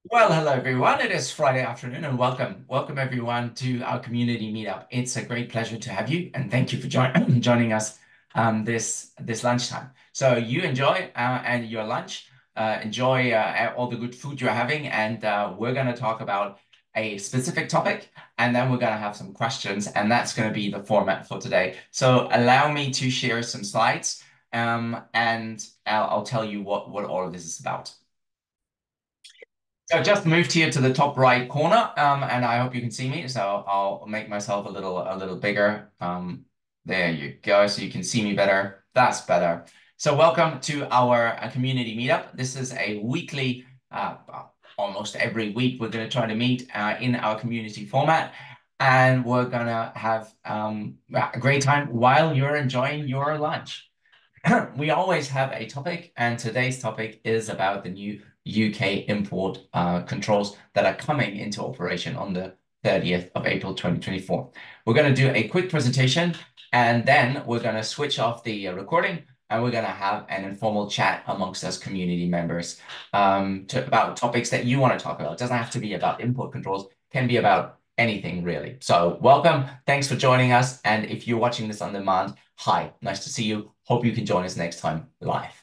Well, hello everyone. It is Friday afternoon and welcome everyone to our community meetup. It's a great pleasure to have you and thank you for joining us this lunchtime. So you enjoy and your lunch, enjoy all the good food you're having, and we're going to talk about a specific topic, and then we're going to have some questions, and that's going to be the format for today. So allow me to share some slides, and I'll tell you what all of this is about. So I just moved here to the top right corner, and I hope you can see me. So I'll make myself a little bigger. There you go, so you can see me better. That's better. So welcome to our community meetup. This is a weekly, almost every week, we're going to try to meet in our community format, and we're gonna have a great time while you're enjoying your lunch. We always have a topic, and today's topic is about the new UK import controls that are coming into operation on the 30th of April 2024. We're going to do a quick presentation, and then we're going to switch off the recording, and we're going to have an informal chat amongst us community members about topics that you want to talk about. It doesn't have to be about import controls, it can be about anything really. So welcome, thanks for joining us, and if you're watching this on demand, hi, nice to see you. Hope you can join us next time live.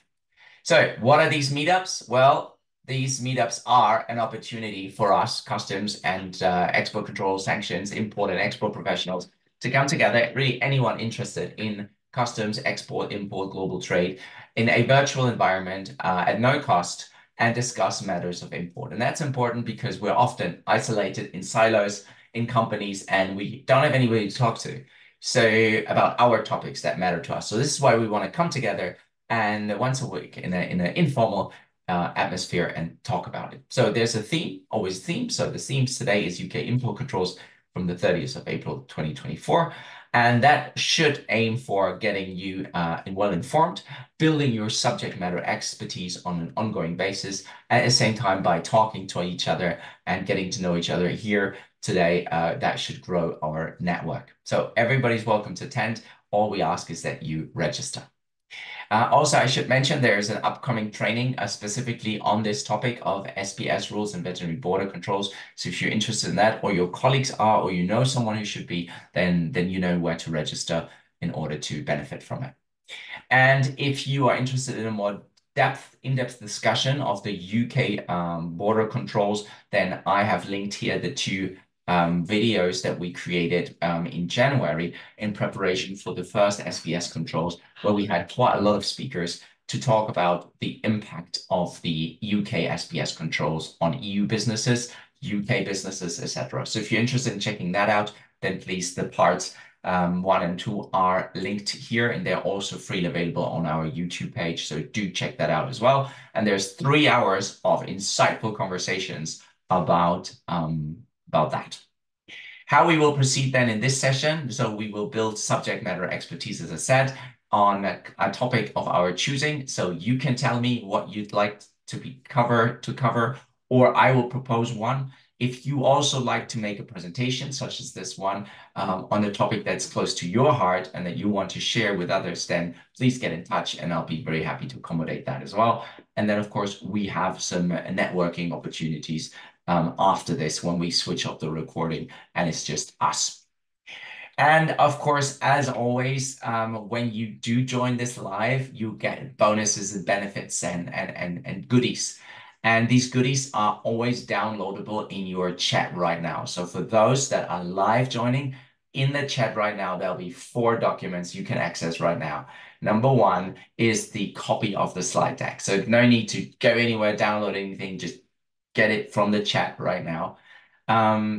So what are these meetups? Well, these meetups are an opportunity for us, customs and export control sanctions, import and export professionals to come together, really anyone interested in customs, export, import, global trade in a virtual environment at no cost and discuss matters of import. And that's important because we're often isolated in silos in companies and we don't have anybody to talk to. So about our topics that matter to us. So this is why we want to come together and once a week in an informal atmosphere and talk about it. So there's a theme, always a theme. So the themes today is UK import controls from the 30th of April 2024. And that should aim for getting you well informed, building your subject matter expertise on an ongoing basis, at the same time by talking to each other and getting to know each other here today. That should grow our network. So everybody's welcome to attend. All we ask is that you register. Also, I should mention there is an upcoming training specifically on this topic of SPS rules and veterinary border controls. So if you're interested in that, or your colleagues are, or you know someone who should be, then you know where to register in order to benefit from it. And if you are interested in a more in-depth discussion of the UK border controls, then I have linked here the two videos that we created in January in preparation for the first SBS controls, where we had quite a lot of speakers to talk about the impact of the UK SBS controls on EU businesses, UK businesses, etc. So if you're interested in checking that out, then please, the parts 1 and 2 are linked here, and they're also freely available on our YouTube page. So do check that out as well. And there's 3 hours of insightful conversations about that. How we will proceed then in this session. So we will build subject matter expertise, as I said, on a topic of our choosing. So you can tell me what you'd like to cover, or I will propose one. If you also like to make a presentation, such as this one, on a topic that's close to your heart and that you want to share with others, then please get in touch and I'll be very happy to accommodate that as well. And then, of course, we have some networking opportunities after this when we switch off the recording and it's just us. And of course, as always, when you do join this live, you get bonuses and benefits and goodies. And these goodies are always downloadable in your chat right now. So for those that are live joining in the chat right now, there'll be 4 documents you can access right now. Number 1 is the copy of the slide deck. So no need to go anywhere, download anything, just get it from the chat right now.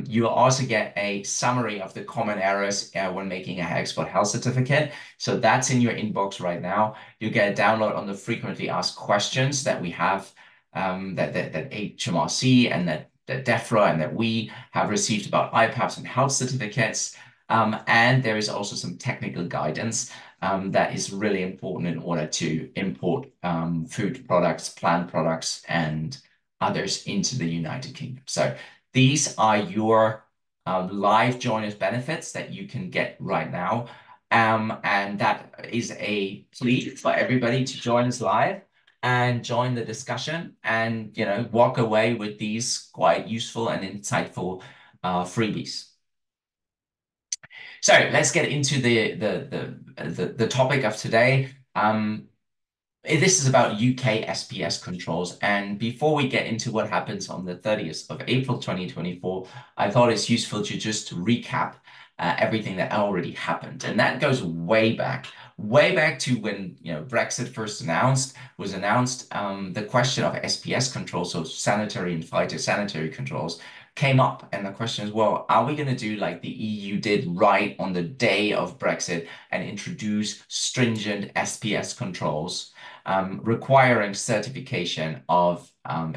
You will also get a summary of the common errors when making a export health certificate. So that's in your inbox right now. You get a download on the frequently asked questions that we have, that HMRC and that Defro and that we have received about IPAPs and health certificates. And there is also some technical guidance that is really important in order to import food products, plant products, and others into the United Kingdom. So these are your live joiners benefits that you can get right now. And that is a plea for everybody to join us live. and join the discussion and, walk away with these quite useful and insightful freebies. So let's get into the topic of today. This is about UK SPS controls. And before we get into what happens on the 30th of April 2024, I thought it's useful to just recap everything that already happened. And that goes way back to when Brexit first was announced. The question of SPS controls, so sanitary and phytosanitary controls, came up. And the question is, well, are we going to do like the EU did right on the day of Brexit and introduce stringent SPS controls? Requiring certification of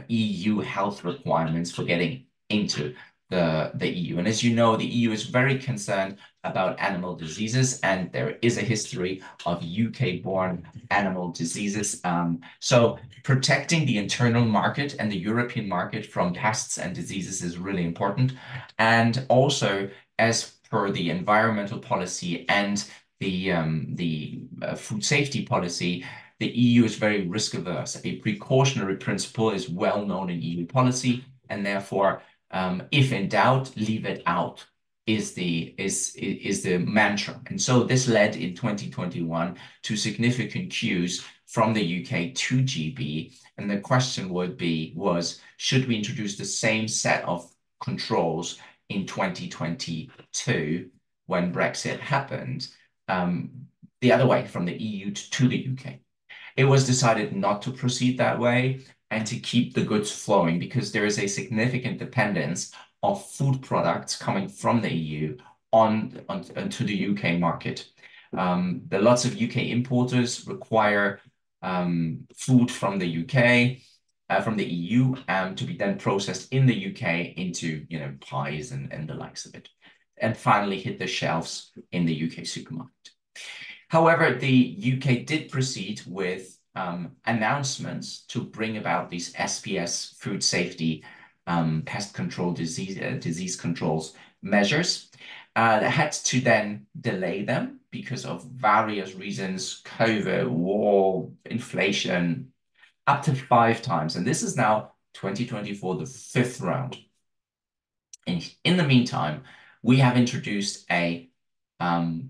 EU health requirements for getting into the EU. And as you know, the EU is very concerned about animal diseases, and there is a history of UK-born animal diseases. So protecting the internal market and the European market from pests and diseases is really important. And also, as per the environmental policy and the food safety policy, the EU is very risk averse. A precautionary principle is well known in EU policy, and therefore, if in doubt, leave it out is the mantra. And so this led in 2021 to significant queues from the UK to GB. And the question was, should we introduce the same set of controls in 2022 when Brexit happened, the other way from the EU to the UK? It was decided not to proceed that way and to keep the goods flowing because there is a significant dependence of food products coming from the EU onto the UK market. There are lots of UK importers require food from the UK, from the EU, to be then processed in the UK into pies and the likes of it, and finally hit the shelves in the UK supermarket. However, the UK did proceed with announcements to bring about these SPS food safety, pest control, disease controls measures. They had to then delay them because of various reasons: COVID, war, inflation, up to 5 times. And this is now 2024, the 5th round. And in the meantime, we have introduced a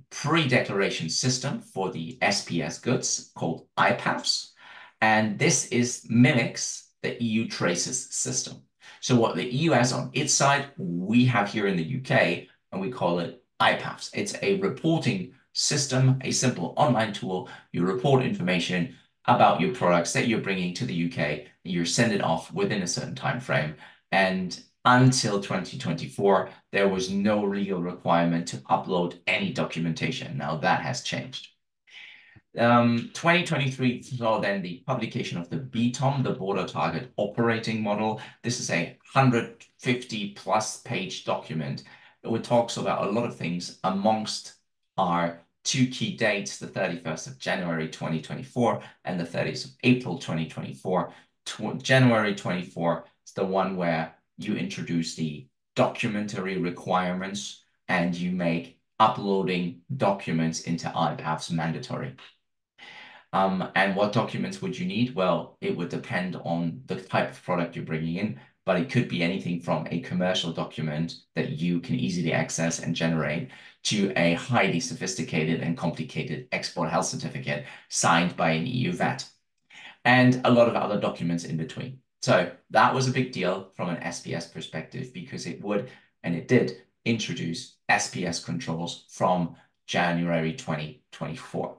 pre-declaration system for the SPS goods called IPAPs. And this mimics the EU traces system. So what the EU has on its side, we have here in the UK, and we call it IPAPs. It's a reporting system, a simple online tool. You report information about your products that you're bringing to the UK. You send it off within a certain time frame. And until 2024, there was no legal requirement to upload any documentation. Now that has changed. 2023 saw then the publication of the BTOM, the Border Target Operating Model. This is a 150+ page document which talks about a lot of things. Amongst our 2 key dates, the 31st of January 2024 and the 30th of April 2024. January 24 is the one where you introduce the documentary requirements and you make uploading documents into IPAPs mandatory. And what documents would you need? Well, it would depend on the type of product you're bringing in, but it could be anything from a commercial document that you can easily access and generate to a highly sophisticated and complicated export health certificate signed by an EU vet, and a lot of other documents in between. So that was a big deal from an SPS perspective because it would, and it did, introduce SPS controls from January 2024.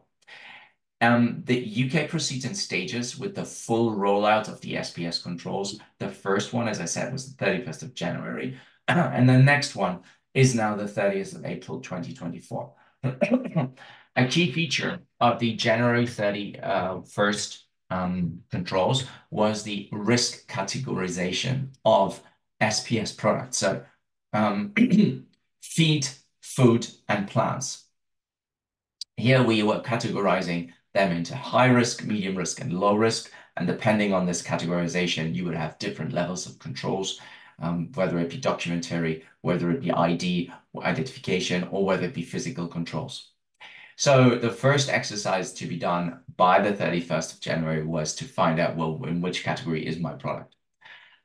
The UK proceeds in stages with the full rollout of the SPS controls. The first one, as I said, was the 31st of January. And the next one is now the 30th of April 2024. A key feature of the January 31st controls was the risk categorization of SPS products. So feed, food, and plants. Here we were categorizing them into high risk, medium risk, and low risk. And depending on this categorization, you would have different levels of controls, whether it be documentary, whether it be ID or identification, or whether it be physical controls. So the first exercise to be done by the 31st of January was to find out, well, in which category is my product?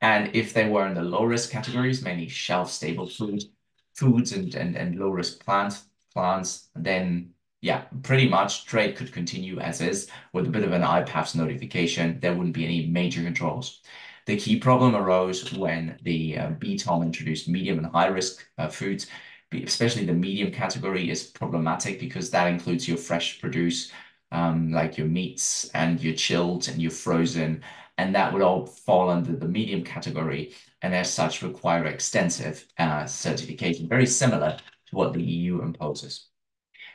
And if they were in the low risk categories, mainly shelf stable foods and low risk plants, then yeah, pretty much trade could continue as is with a bit of an IPAFS notification. There wouldn't be any major controls. The key problem arose when the BTOM introduced medium and high risk foods. Especially the medium category is problematic because that includes your fresh produce, like your meats and your chilled and your frozen, and that would all fall under the medium category and as such require extensive certification, very similar to what the EU imposes.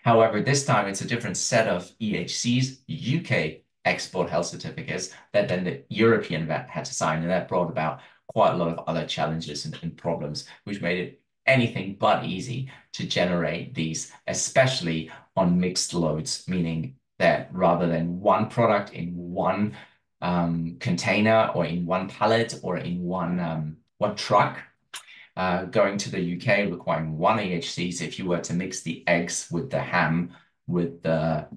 However, this time it's a different set of EHCs, UK export health certificates, that then the European vet had to sign, and that brought about quite a lot of other challenges and problems, which made it anything but easy to generate these, especially on mixed loads, meaning that rather than one product in one container or in one pallet or in one truck, going to the UK requiring one EHC. So if you were to mix the eggs with the ham, with the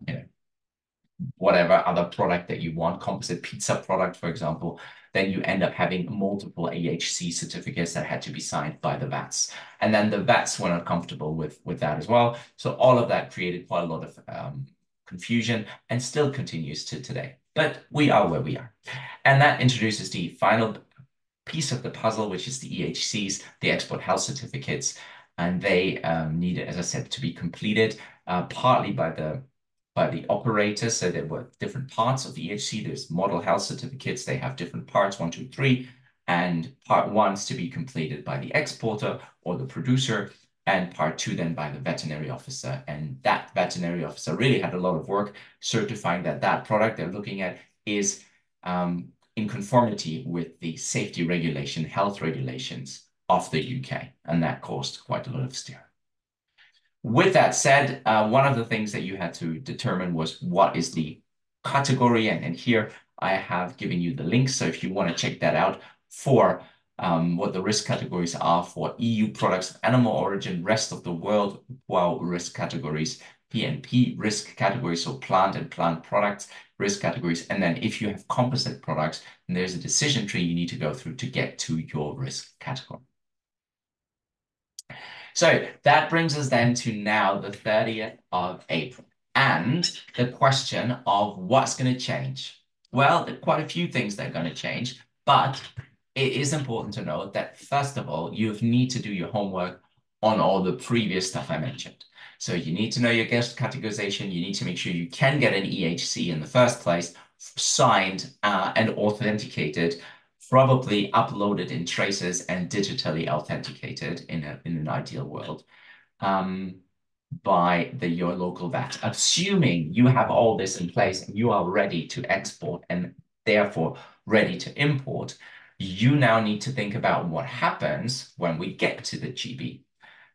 whatever other product that you want, composite pizza product, for example, then you end up having multiple EHC certificates that had to be signed by the VATs. And then the VATs were not comfortable with that as well. So all of that created quite a lot of confusion and still continues to today. But we are where we are. And that introduces the final piece of the puzzle, which is the EHCs, the export health certificates, and they needed, as I said, to be completed partly by the operator. So there were different parts of the EHC. There's model health certificates. They have different parts, 1, 2, 3, and part 1's to be completed by the exporter or the producer, and part 2 then by the veterinary officer. And that veterinary officer really had a lot of work certifying that that product they're looking at is in conformity with the safety regulation, health regulations of the UK. And that caused quite a lot of stir. With that said, one of the things that you had to determine was what is the category. And here I have given you the link. So if you want to check that out for what the risk categories are for EU products of animal origin, rest of the world, well, risk categories, PNP risk categories, so plant and plant products risk categories. And then if you have composite products, then there's a decision tree you need to go through to get to your risk category. So that brings us then to now the 30th of April and the question of what's going to change. Well, there are quite a few things that are going to change, but it is important to note that first of all, you need to do your homework on all the previous stuff I mentioned. So you need to know your guest categorization. You need to make sure you can get an EHC in the first place, signed and authenticated, probably uploaded in traces and digitally authenticated in an ideal world by your local vet. Assuming you have all this in place and you are ready to export and therefore ready to import, you now need to think about what happens when we get to the GB.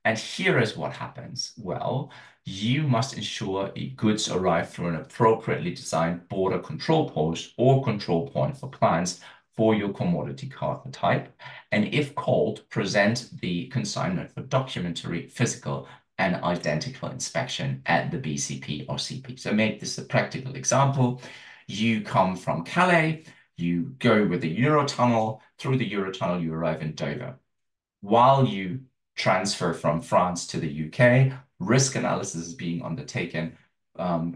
And here is what happens. Well, you must ensure goods arrive through an appropriately designed border control post or control point for clients for your commodity card type. And if called, present the consignment for documentary, physical, and identical inspection at the BCP or CP. So make this a practical example. You come from Calais, you go with the Eurotunnel, through the Eurotunnel, you arrive in Dover. While you transfer from France to the UK, risk analysis is being undertaken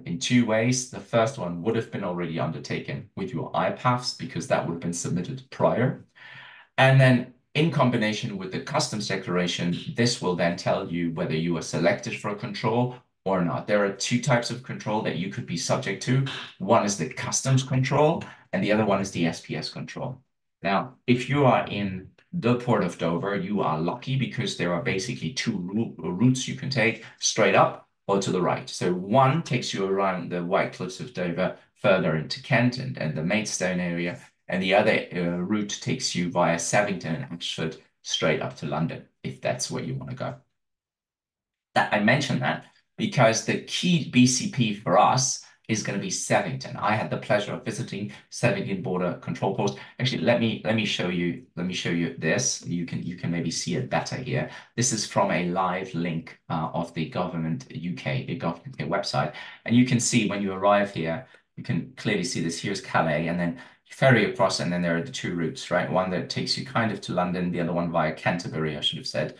in two ways. The first one would have been already undertaken with your IPAFs because that would have been submitted prior. And then in combination with the customs declaration, this will then tell you whether you are selected for a control or not. There are two types of control that you could be subject to. One is the customs control, and the other one is the SPS control. Now, if you are in the port of Dover, you are lucky because there are basically two routes you can take, straight up or to the right. So one takes you around the White Cliffs of Dover, further into Kent and the Maidstone area, and the other route takes you via Savington and Ashford straight up to London, if that's where you want to go. I mention that because the key BCP for us is going to be Sevington. I had the pleasure of visiting Sevington border control post. Actually, let me show you this. You can maybe see it better here. This is from a live link of the government UK website, and you can see when you arrive here, you can clearly see this. Here's Calais, and then you ferry across, and then there are the two routes, right? One that takes you kind of to London, the other one via Canterbury, I should have said.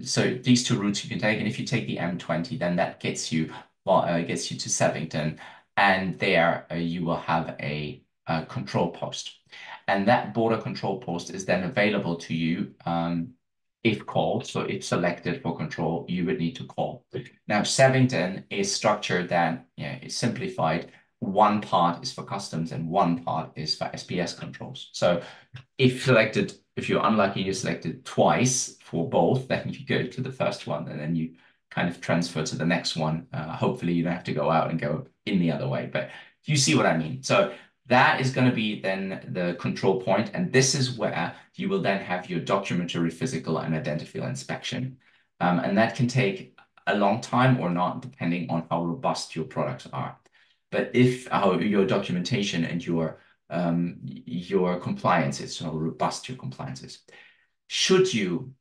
So these two routes you can take, and if you take the M20, then that gets you to Sevington, and there you will have a control post, and that border control post is then available to you if called. So if selected for control, you would need to call. Now, Sevington is structured that, it's simplified. One part is for customs and one part is for SPS controls. So if you're unlucky, you're selected twice for both, then you go to the first one and then you kind of transfer to the next one. Hopefully you don't have to go out and go in the other way, but you see what I mean. So that is going to be then the control point, and this is where you will then have your documentary, physical, and identifiable inspection. And that can take a long time or not, depending on how robust your products are. But if your documentation and your compliance is, how robust your compliance is. Should you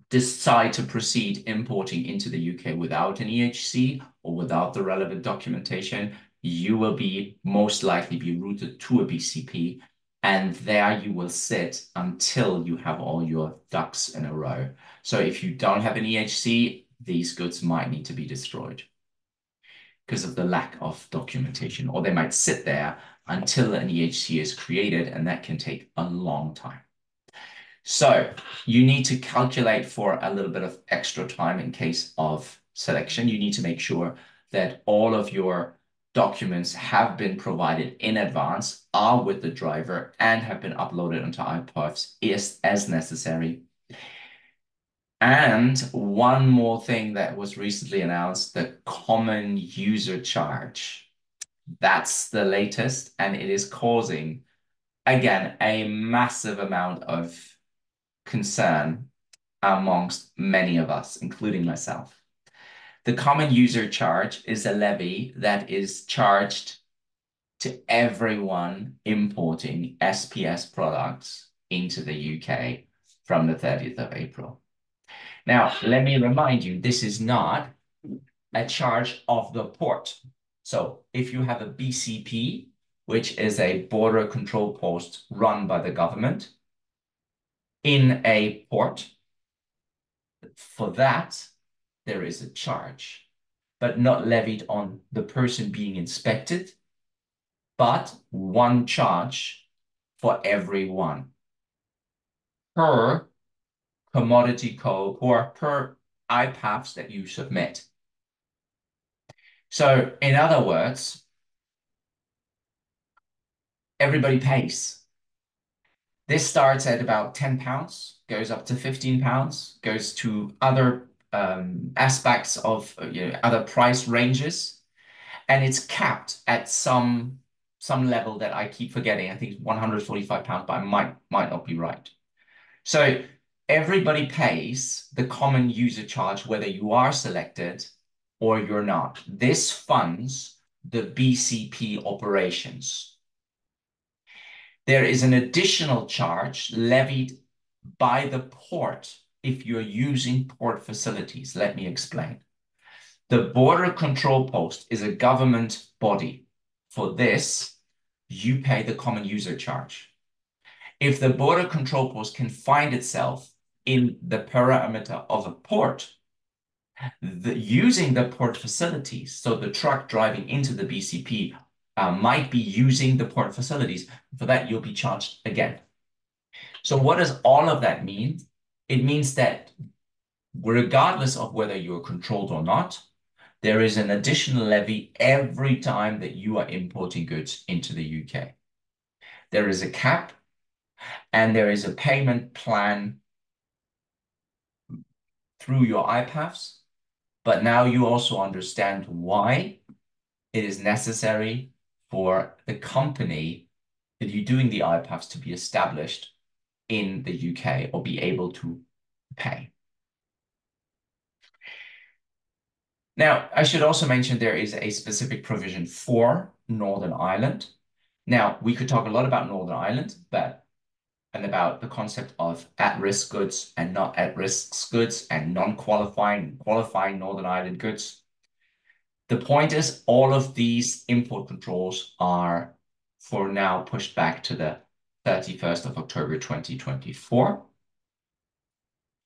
decide to proceed importing into the UK without an EHC or without the relevant documentation, you will most likely be routed to a BCP, and there you will sit until you have all your ducks in a row. So if you don't have an EHC, these goods might need to be destroyed because of the lack of documentation, or they might sit there until an EHC is created, and that can take a long time. So you need to calculate for a little bit of extra time in case of selection. You need to make sure that all of your documents have been provided in advance, are with the driver, and have been uploaded onto iPaths as necessary. And one more thing that was recently announced, the common user charge. That's the latest, and it is causing, again, a massive amount of concern amongst many of us, including myself. The common user charge is a levy that is charged to everyone importing SPS products into the UK from the 30th of April. Now, let me remind you, this is not a charge of the port. So if you have a BCP, which is a border control post run by the government in a port, for that, there is a charge, but not levied on the person being inspected, but one charge for everyone per commodity code or per IPAFs that you submit. So in other words, everybody pays. This starts at about £10, goes up to £15, goes to other aspects of other price ranges, and it's capped at some level that I keep forgetting. I think it's £145, but I might not be right. So everybody pays the common user charge, whether you are selected or you're not. This funds the BCP operations. There is an additional charge levied by the port if you're using port facilities. Let me explain. The border control post is a government body. For this, you pay the common user charge. If the border control post can find itself in the parameter of a port, using the port facilities, so the truck driving into the BCP might be using the port facilities. For that, you'll be charged again. So what does all of that mean? It means that regardless of whether you're controlled or not, there is an additional levy every time that you are importing goods into the UK. There is a cap, and there is a payment plan through your IPAFs, but now you also understand why it is necessary for the company that you're doing the IPAFs to be established in the UK or be able to pay. Now, I should also mention there is a specific provision for Northern Ireland. Now, we could talk a lot about Northern Ireland, and about the concept of at-risk goods and not at-risk goods and non-qualifying, qualifying Northern Ireland goods. The point is, all of these import controls are for now pushed back to the 31st of October 2024.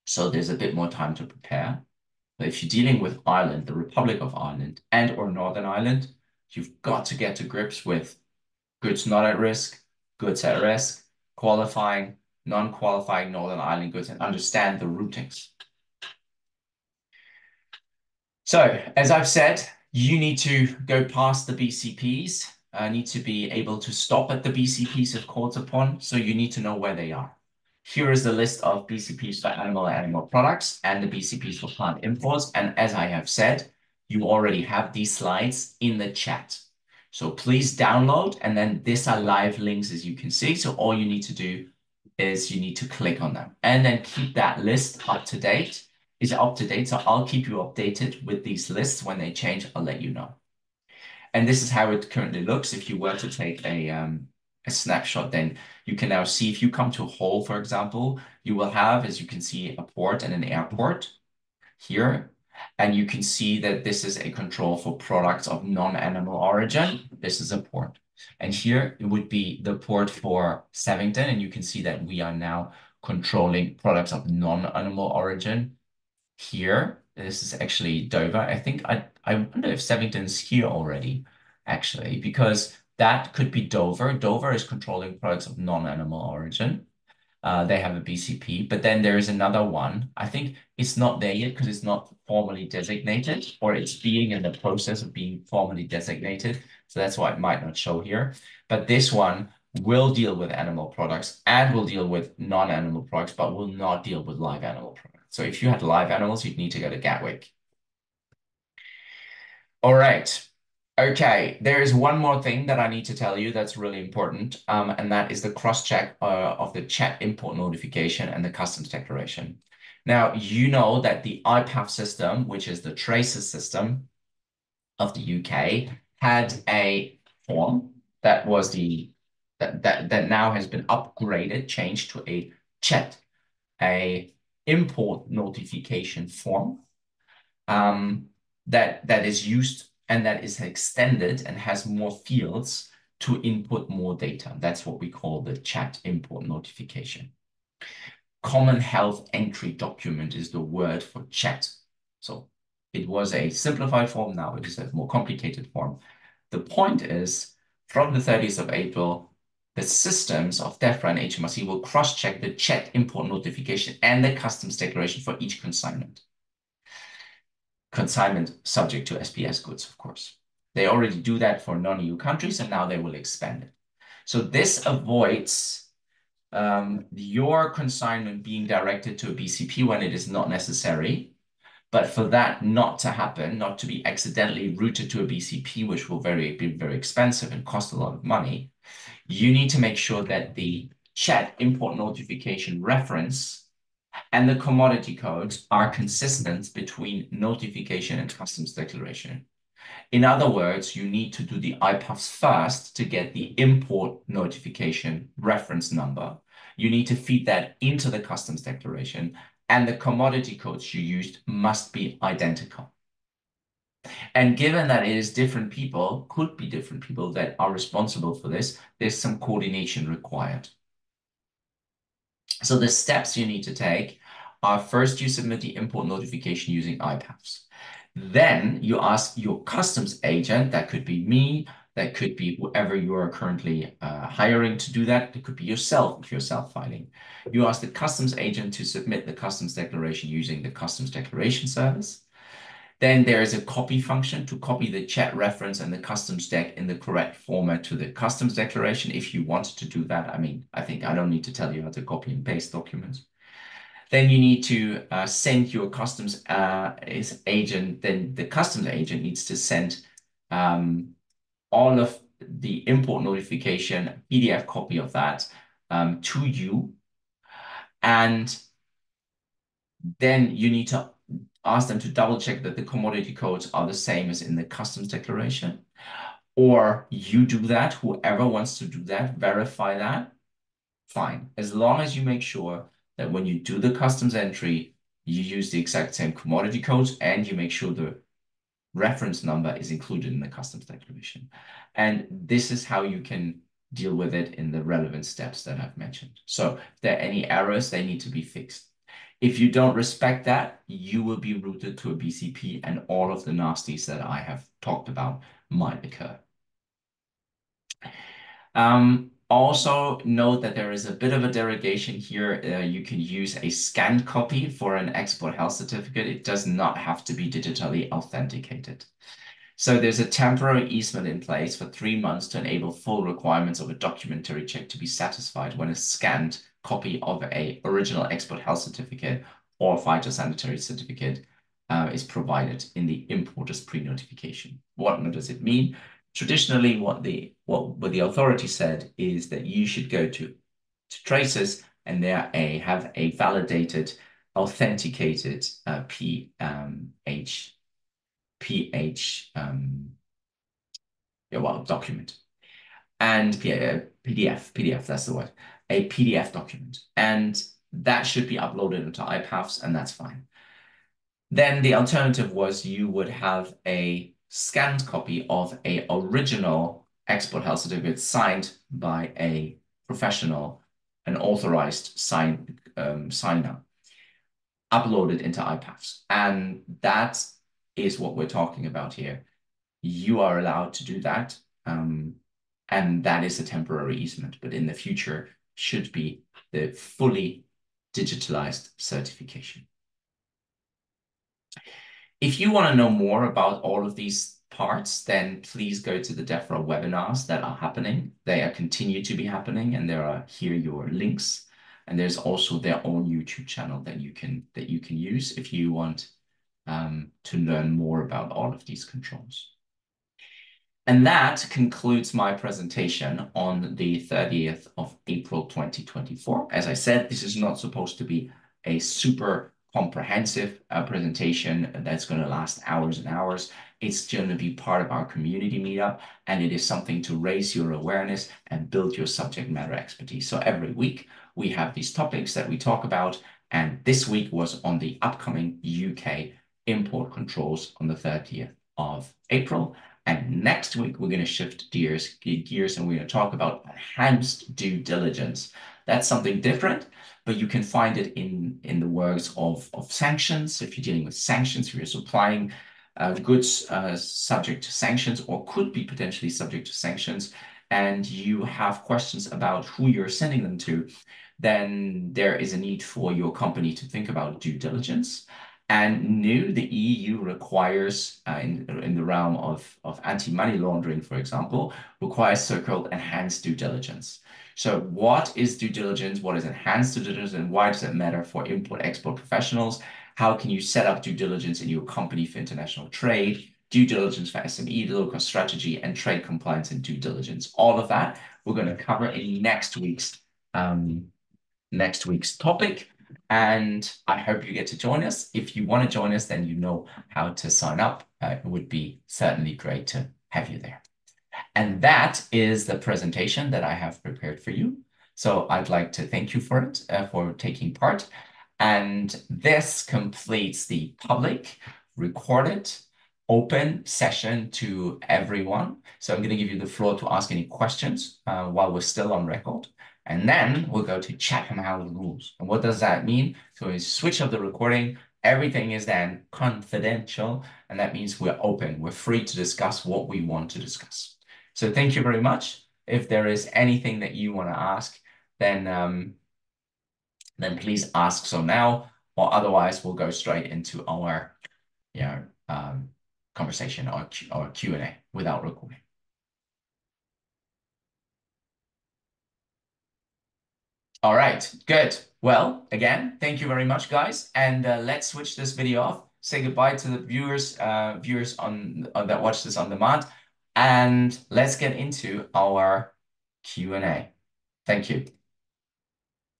So there's a bit more time to prepare. But if you're dealing with Ireland, the Republic of Ireland, and or Northern Ireland, you've got to get to grips with goods not at risk, goods at risk, qualifying, non-qualifying Northern Ireland goods, and understand the routings. So, as I've said, you need to go past the BCPs, need to be able to stop at the BCPs if called upon, so you need to know where they are. Here is the list of BCPs for animal and animal products and the BCPs for plant imports. And as I have said, you already have these slides in the chat. So please download, and then these are live links, as you can see. So all you need to do is you need to click on them and then keep that list up to date. Is up to date. So I'll keep you updated with these lists. When they change, I'll let you know. And this is how it currently looks. If you were to take a snapshot, then you can now see if you come to Hull, for example, you will have, as you can see, a port and an airport here. And you can see that this is a control for products of non-animal origin. This is a port. And here it would be the port for Savington. And you can see that we are now controlling products of non-animal origin here. This is actually Dover. I wonder if Savington's here already, actually, because that could be Dover. Dover is controlling products of non-animal origin. They have a BCP, but then there is another one. I think it's not there yet because it's not formally designated, or it's being in the process of being formally designated. So that's why it might not show here. But this one will deal with animal products and will deal with non-animal products, but will not deal with live animal products. So if you had live animals, you'd need to go to Gatwick. All right. Okay, there is one more thing that I need to tell you that's really important, and that is the cross-check of the chat import notification and the customs declaration. Now, you know that the IPAF system, which is the traces system of the UK, had a form that was that now has been upgraded, changed to a chat, a import notification form that is used and that is extended and has more fields to input more data. That's what we call the chat import notification. Common health entry document is the word for chat. So it was a simplified form. Now it is a more complicated form. The point is, from the 30th of April, the systems of Defro and HMRC will cross-check the chat import notification and the customs declaration for each consignment. Consignment subject to SPS goods, of course. They already do that for non-EU countries, and now they will expand it. So this avoids your consignment being directed to a BCP when it is not necessary. But for that not to happen, not to be accidentally routed to a BCP, which will be very expensive and cost a lot of money, you need to make sure that the chat import notification reference and the commodity codes are consistent between notification and customs declaration. In other words, you need to do the IPAFs first to get the import notification reference number. You need to feed that into the customs declaration, and the commodity codes you used must be identical. And given that it is different people, could be different people that are responsible for this, there's some coordination required. So the steps you need to take are: first, you submit the import notification using IPAFs. Then you ask your customs agent, that could be me, that could be whoever you are currently hiring to do that. It could be yourself if you're self-filing. You ask the customs agent to submit the customs declaration using the customs declaration service. Then there is a copy function to copy the chat reference and the customs deck in the correct format to the customs declaration if you wanted to do that. I mean, I think I don't need to tell you how to copy and paste documents. Then you need to send your customs agent, then the customs agent needs to send all of the import notification, PDF copy of that to you. And then you need to ask them to double check that the commodity codes are the same as in the customs declaration. Or you do that, whoever wants to do that, verify that, fine. As long as you make sure that when you do the customs entry, you use the exact same commodity codes and you make sure the reference number is included in the customs declaration. And this is how you can deal with it in the relevant steps that I've mentioned. So if there are any errors, they need to be fixed. If you don't respect that, you will be routed to a BCP and all of the nasties that I have talked about might occur. Also note that there is a bit of a derogation here. You can use a scanned copy for an export health certificate. It does not have to be digitally authenticated. So there's a temporary easement in place for 3 months to enable full requirements of a documentary check to be satisfied when a scanned copy of a original export health certificate or phytosanitary certificate is provided in the importer's pre-notification. What does it mean? Traditionally, what the authority said is that you should go to traces and there have a validated, authenticated document and PDF, that's the word, a PDF document, and that should be uploaded into IPAFs, and that's fine. Then the alternative was you would have a scanned copy of a original export health certificate signed by a professional, an authorized signer, uploaded into IPAFs. And that is what we're talking about here. You are allowed to do that. And that is a temporary easement, but in the future should be the fully digitalized certification. If you want to know more about all of these parts, then please go to the Defro webinars that are happening. They are continue to be happening, and there are here your links. And there's also their own YouTube channel that you can use if you want to learn more about all of these controls. And that concludes my presentation on the 30th of April 2024. As I said, this is not supposed to be a super comprehensive presentation that's going to last hours and hours. It's going to be part of our community meetup, and it is something to raise your awareness and build your subject matter expertise. So every week we have these topics that we talk about, and this week was on the upcoming UK import controls on the 30th of April. And next week, we're going to shift gears and we're going to talk about enhanced due diligence. That's something different, but you can find it in the works of sanctions. If you're dealing with sanctions, if you're supplying goods subject to sanctions or could be potentially subject to sanctions, and you have questions about who you're sending them to, then there is a need for your company to think about due diligence. And new, the EU requires, in the realm of anti-money laundering, for example, requires so-called enhanced due diligence. So what is due diligence? What is enhanced due diligence? And why does it matter for import-export professionals? How can you set up due diligence in your company for international trade? Due diligence for SME, local strategy, and trade compliance and due diligence. All of that we're going to cover in next week's topic. And I hope you get to join us. If you want to join us, then you know how to sign up. It would be certainly great to have you there. And that is the presentation that I have prepared for you. So I'd like to thank you for it, for taking part. And this completes the public, recorded, open session to everyone. So I'm going to give you the floor to ask any questions while we're still on record. And then we'll go to Chatham House rules. And what does that mean? So we switch up the recording. Everything is then confidential. And that means we're open. We're free to discuss what we want to discuss. So thank you very much. If there is anything that you want to ask, then please ask so now, or otherwise we'll go straight into our conversation or Q&A without recording. All right, good. Well, again, thank you very much, guys. And let's switch this video off. Say goodbye to the viewers that watch this on demand. And let's get into our Q&A. Thank you.